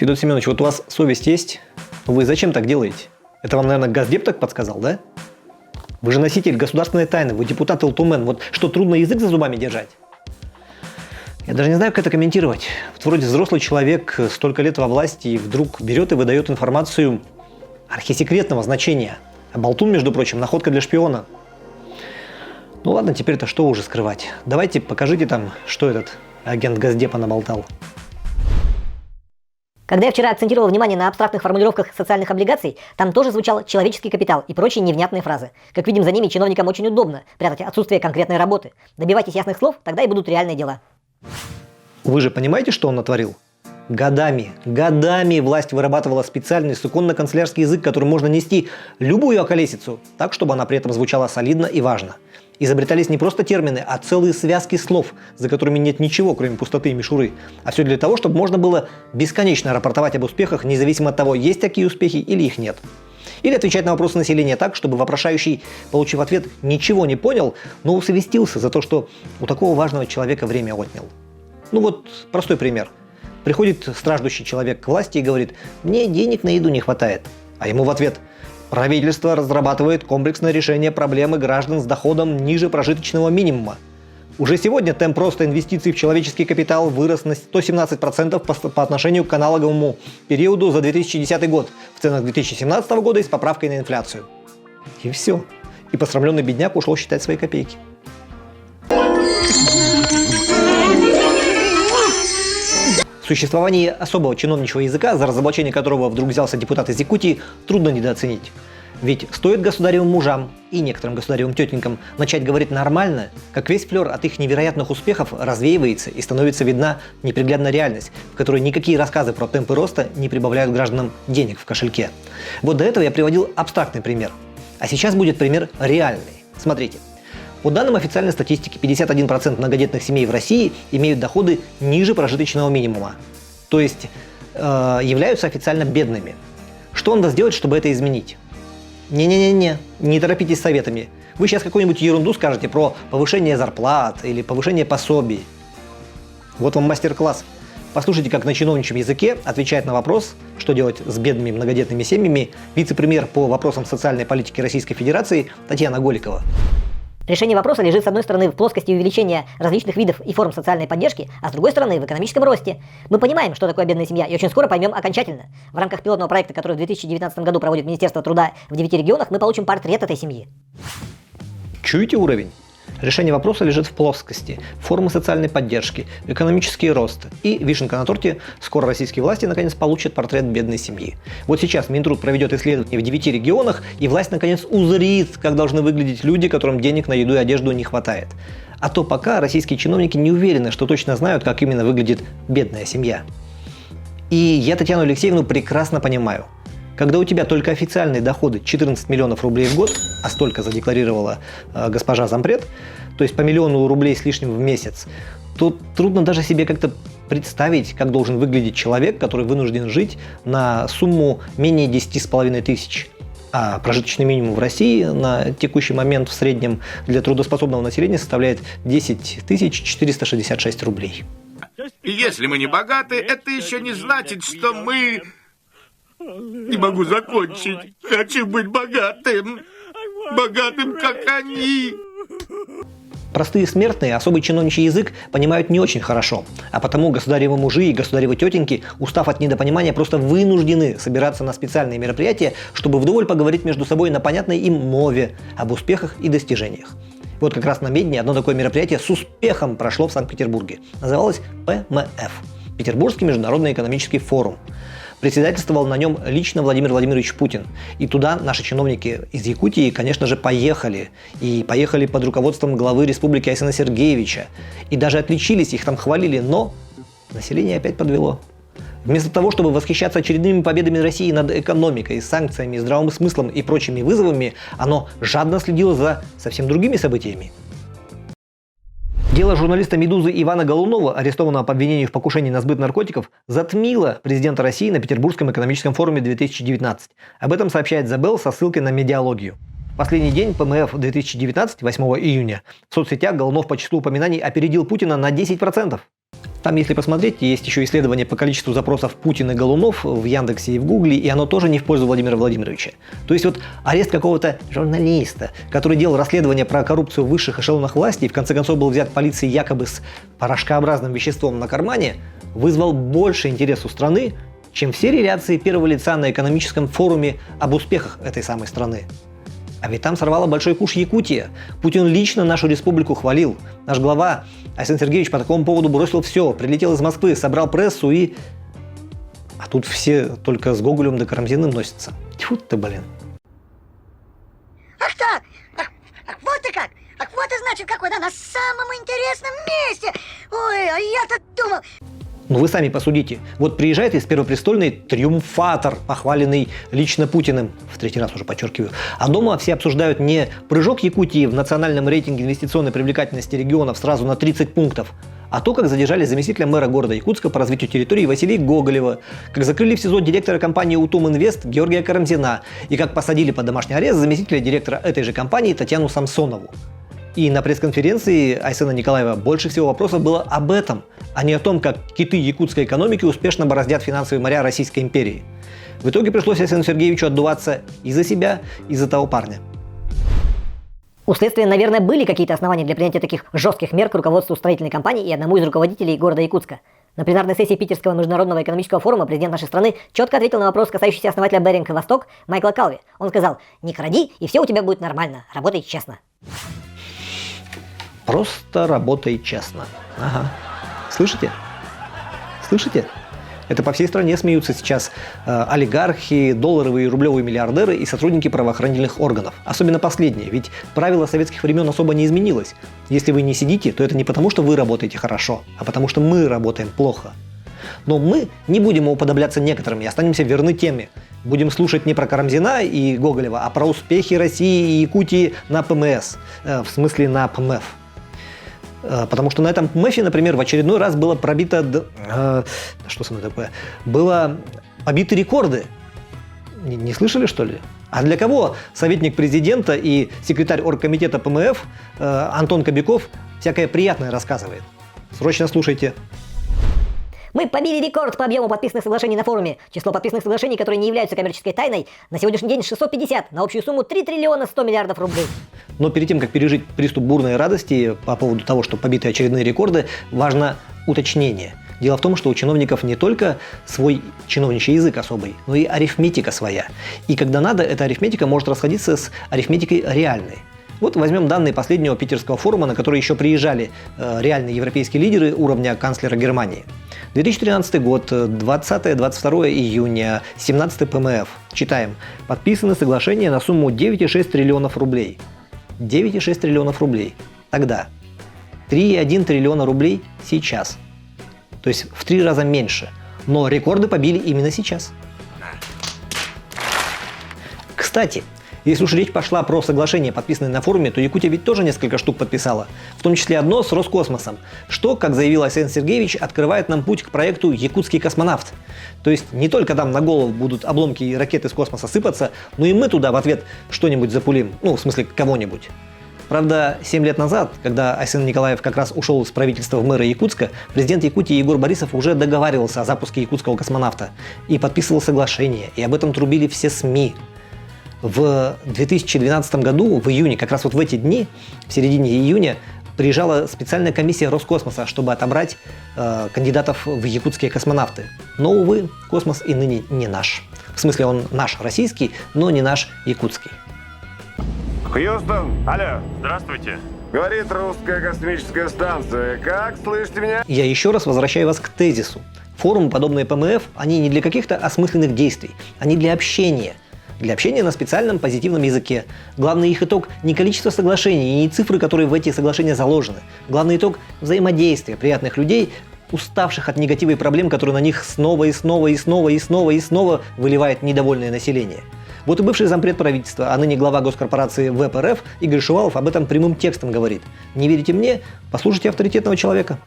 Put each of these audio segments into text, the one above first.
Федор Семенович, вот у вас совесть есть? Вы зачем так делаете? Это вам, наверное, Госдеп так подсказал, да? Вы же носитель государственной тайны, вы депутат ЛТУМЭН. Вот что, трудно язык за зубами держать? Я даже не знаю, как это комментировать. Вот вроде взрослый человек, столько лет во власти, и вдруг берет и выдает информацию архисекретного значения. А болтун, между прочим, находка для шпиона. Ну ладно, теперь-то что уже скрывать? Давайте покажите там, что этот агент Госдепа наболтал. Когда я вчера акцентировал внимание на абстрактных формулировках социальных облигаций, там тоже звучал человеческий капитал и прочие невнятные фразы. Как видим, за ними чиновникам очень удобно прятать отсутствие конкретной работы. Добивайтесь ясных слов, тогда и будут реальные дела. Вы же понимаете, что он натворил? Годами власть вырабатывала специальный суконно-канцелярский язык, которым можно нести любую околесицу, так, чтобы она при этом звучала солидно и важно. Изобретались не просто термины, а целые связки слов, за которыми нет ничего, кроме пустоты и мишуры. А все для того, чтобы можно было бесконечно рапортовать об успехах, независимо от того, есть такие успехи или их нет. Или отвечать на вопросы населения так, чтобы вопрошающий, получив ответ, ничего не понял, но усовестился за то, что у такого важного человека время отнял. Ну вот простой пример. Приходит страждущий человек к власти и говорит: «Мне денег на еду не хватает». А ему в ответ: «Правительство разрабатывает комплексное решение проблемы граждан с доходом ниже прожиточного минимума. Уже сегодня темп роста инвестиций в человеческий капитал вырос на 117% по отношению к аналоговому периоду за 2010 год в ценах 2017 года и с поправкой на инфляцию». И все. И посрамленный бедняк ушел считать свои копейки. Существование особого чиновничьего языка, за разоблачение которого вдруг взялся депутат из Якутии, трудно недооценить. Ведь стоит государевым мужам и некоторым государевым тетенькам начать говорить нормально, как весь флер от их невероятных успехов развеивается и становится видна неприглядная реальность, в которой никакие рассказы про темпы роста не прибавляют гражданам денег в кошельке. Вот до этого я приводил абстрактный пример. А сейчас будет пример реальный. Смотрите. По данным официальной статистики, 51% многодетных семей в России имеют доходы ниже прожиточного минимума, то есть являются официально бедными. Что надо сделать, чтобы это изменить? Не торопитесь с советами. Вы сейчас какую-нибудь ерунду скажете про повышение зарплат или повышение пособий. Вот вам мастер-класс. Послушайте, как на чиновничьем языке отвечает на вопрос, что делать с бедными многодетными семьями, вице-премьер по вопросам социальной политики Российской Федерации Татьяна Голикова. Решение вопроса лежит, с одной стороны, в плоскости увеличения различных видов и форм социальной поддержки, а с другой стороны, в экономическом росте. Мы понимаем, что такое бедная семья, и очень скоро поймем окончательно. В рамках пилотного проекта, который в 2019 году проводит Министерство труда в 9 регионах, мы получим портрет этой семьи. Чуете уровень? Решение вопроса лежит в плоскости, формы социальной поддержки, экономический рост. И вишенка на торте, скоро российские власти наконец получат портрет бедной семьи. Вот сейчас Минтруд проведет исследование в 9 регионах, и власть наконец узрит, как должны выглядеть люди, которым денег на еду и одежду не хватает. А то пока российские чиновники не уверены, что точно знают, как именно выглядит бедная семья. И я Татьяну Алексеевну прекрасно понимаю. Когда у тебя только официальные доходы 14 миллионов рублей в год, а столько задекларировала госпожа зампред, то есть по миллиону рублей с лишним в месяц, то трудно даже себе как-то представить, как должен выглядеть человек, который вынужден жить на сумму менее 10,5 тысяч. А прожиточный минимум в России на текущий момент в среднем для трудоспособного населения составляет 10 466 рублей. Если мы не богаты, это еще не значит, что мы... Не могу закончить. Хочу быть богатым. Богатым, как они. Простые смертные особый чиновничий язык понимают не очень хорошо, а потому государевы мужи и государевы тетеньки, устав от недопонимания, просто вынуждены собираться на специальные мероприятия, чтобы вдоволь поговорить между собой на понятной им мове об успехах и достижениях. Вот как раз на Медне одно такое мероприятие с успехом прошло в Санкт-Петербурге. Называлось ПМФ – Петербургский международный экономический форум. Председательствовал на нем лично Владимир Владимирович Путин. И туда наши чиновники из Якутии, конечно же, поехали. И поехали под руководством главы республики Айсена Сергеевича. И даже отличились, их там хвалили, но население опять подвело. Вместо того, чтобы восхищаться очередными победами России над экономикой, санкциями, здравым смыслом и прочими вызовами, оно жадно следило за совсем другими событиями. Дело журналиста «Медузы» Ивана Голунова, арестованного по обвинению в покушении на сбыт наркотиков, затмило президента России на Петербургском экономическом форуме 2019. Об этом сообщает The Bell со ссылкой на медиалогию. В последний день ПМФ 2019, 8 июня, в соцсетях Голунов по числу упоминаний опередил Путина на 10%. Там, если посмотреть, есть еще исследование по количеству запросов Путин и Голунов в Яндексе и в Гугле, и оно тоже не в пользу Владимира Владимировича. То есть вот арест какого-то журналиста, который делал расследование про коррупцию в высших эшелонах власти и в конце концов был взят полицией якобы с порошкообразным веществом на кармане, вызвал больше интерес у страны, чем все реляции первого лица на экономическом форуме об успехах этой самой страны. А ведь там сорвала большой куш Якутия. Путин лично нашу республику хвалил. Наш глава Айсен Сергеевич по такому поводу бросил все, прилетел из Москвы, собрал прессу и... А тут все только с Гоголем да Карамзиным носятся. Тьфу ты, блин. Ах так! Ах, вот ты как! Ах, вот и значит, какой, да, на самом интересном месте! Ой, а я-то думал... Ну вы сами посудите. Вот приезжает из Первопрестольной триумфатор, похваленный лично Путиным, в третий раз уже подчеркиваю, а дома все обсуждают не прыжок Якутии в национальном рейтинге инвестиционной привлекательности регионов сразу на 30 пунктов, а то, как задержали заместителя мэра города Якутска по развитию территории Василия Гоголева, как закрыли в СИЗО директора компании «Утум Инвест» Георгия Карамзина и как посадили под домашний арест заместителя директора этой же компании Татьяну Самсонову. И на пресс-конференции Айсена Николаева больше всего вопросов было об этом, а не о том, как киты якутской экономики успешно бороздят финансовые моря Российской империи. В итоге пришлось Айсену Сергеевичу отдуваться и за себя, и за того парня. У следствия, наверное, были какие-то основания для принятия таких жестких мер к руководству строительной компании и одному из руководителей города Якутска. На пленарной сессии Питерского международного экономического форума президент нашей страны четко ответил на вопрос, касающийся основателя Беринг Восток Майкла Калви. Он сказал: «Не кради, и все у тебя будет нормально. Работай честно». Просто работай честно. Ага. Слышите? Слышите? Это по всей стране смеются сейчас олигархи, долларовые и рублевые миллиардеры и сотрудники правоохранительных органов. Особенно последние, ведь правило советских времен особо не изменилось. Если вы не сидите, то это не потому, что вы работаете хорошо, а потому что мы работаем плохо. Но мы не будем уподобляться некоторым и останемся верны теме. Будем слушать не про Карамзина и Гоголева, а про успехи России и Якутии на ПМС. В смысле на ПМФ. Потому что на этом ПМФе, например, в очередной раз было пробито... что со мной такое? Было побиты рекорды. Не слышали, что ли? А для кого советник президента и секретарь оргкомитета ПМФ Антон Кобяков всякое приятное рассказывает? Срочно слушайте. Мы побили рекорд по объему подписанных соглашений на форуме. Число подписанных соглашений, которые не являются коммерческой тайной, на сегодняшний день 650, на общую сумму 3 триллиона 100 миллиардов рублей. Но перед тем, как пережить приступ бурной радости по поводу того, что побиты очередные рекорды, важно уточнение. Дело в том, что у чиновников не только свой чиновничий язык особый, но и арифметика своя. И когда надо, эта арифметика может расходиться с арифметикой реальной. Вот возьмем данные последнего питерского форума, на который еще приезжали реальные европейские лидеры уровня канцлера Германии. 2013 год, 20-22 июня, 17 ПМФ. Читаем. Подписаны соглашения на сумму 9,6 триллионов рублей. 9,6 триллионов рублей. Тогда. 3,1 триллиона рублей сейчас. То есть в 3 раза меньше. Но рекорды побили именно сейчас. Кстати, если уж речь пошла про соглашение, подписанное на форуме, то Якутия ведь тоже несколько штук подписала. В том числе одно с Роскосмосом, что, как заявил Айсен Сергеевич, открывает нам путь к проекту «Якутский космонавт». То есть не только там на голову будут обломки и ракеты с космоса сыпаться, но и мы туда в ответ что-нибудь запулим. Ну, в смысле, кого-нибудь. Правда, 7 лет назад, когда Айсен Николаев как раз ушел из правительства в мэра Якутска, президент Якутии Егор Борисов уже договаривался о запуске якутского космонавта и подписывал соглашение, и об этом трубили все СМИ. В 2012 году, в июне, как раз вот в эти дни, в середине июня, приезжала специальная комиссия Роскосмоса, чтобы отобрать кандидатов в якутские космонавты. Но, увы, космос и ныне не наш. В смысле, он наш российский, но не наш якутский. Хьюстон, алло. Здравствуйте. Говорит русская космическая станция. Как, слышите меня? Я еще раз возвращаю вас к тезису. Форумы, подобные ПМФ, они не для каких-то осмысленных действий, они для общения. Для общения на специальном позитивном языке. Главный их итог не количество соглашений и не цифры, которые в эти соглашения заложены. Главный итог – взаимодействие приятных людей, уставших от негатива и проблем, которые на них снова и снова и снова и снова и снова выливает недовольное население. Вот и бывший зампред правительства, а ныне глава госкорпорации ВЭП-РФ Игорь Шувалов об этом прямым текстом говорит. Не верите мне? Послушайте авторитетного человека.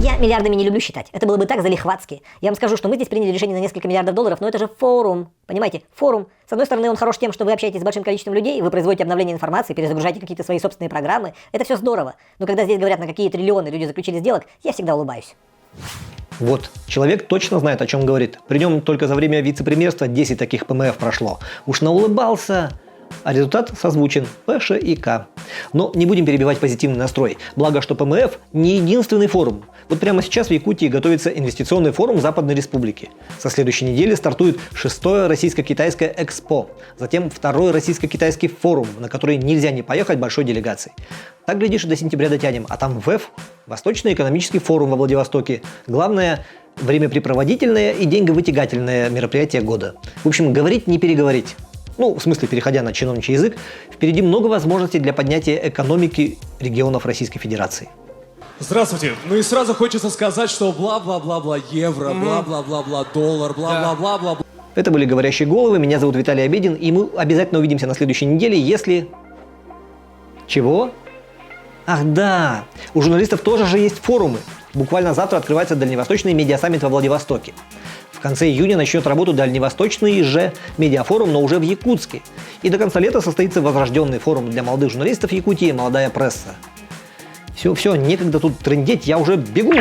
Я миллиардами не люблю считать. Это было бы так залихватски. Я вам скажу, что мы здесь приняли решение на несколько миллиардов долларов, но это же форум. Понимаете, форум. С одной стороны, он хорош тем, что вы общаетесь с большим количеством людей, вы производите обновление информации, перезагружаете какие-то свои собственные программы. Это все здорово. Но когда здесь говорят, на какие триллионы люди заключили сделок, я всегда улыбаюсь. Вот, человек точно знает, о чем говорит. При нем только за время вице-премьерства 10 таких ПМФ прошло. Уж наулыбался, а результат созвучен – П, Ш и К. Но не будем перебивать позитивный настрой. Благо, что ПМФ не единственный форум. Вот прямо сейчас в Якутии готовится инвестиционный форум Западной Республики. Со следующей недели стартует 6-е российско-китайское Экспо. Затем 2-й российско-китайский форум, на который нельзя не поехать большой делегацией. Так, глядишь, до сентября дотянем. А там ВЭФ – Восточный экономический форум во Владивостоке. Главное – времяпрепроводительное и деньговытягательное мероприятие года. В общем, говорить не переговорить. Ну, в смысле, переходя на чиновничий язык, впереди много возможностей для поднятия экономики регионов Российской Федерации. Здравствуйте. Ну и сразу хочется сказать, что бла-бла-бла-бла евро, бла-бла-бла-бла доллар, бла-бла-бла-бла. Это были «Говорящие головы», меня зовут Виталий Обедин, и мы обязательно увидимся на следующей неделе, если... Чего? Ах да, у журналистов тоже же есть форумы. Буквально завтра открывается Дальневосточный медиасаммит во Владивостоке. В конце июня начнет работу Дальневосточный же медиафорум, но уже в Якутске. И до конца лета состоится возрожденный форум для молодых журналистов Якутии «Молодая пресса». Все, некогда тут трындеть, я уже бегу!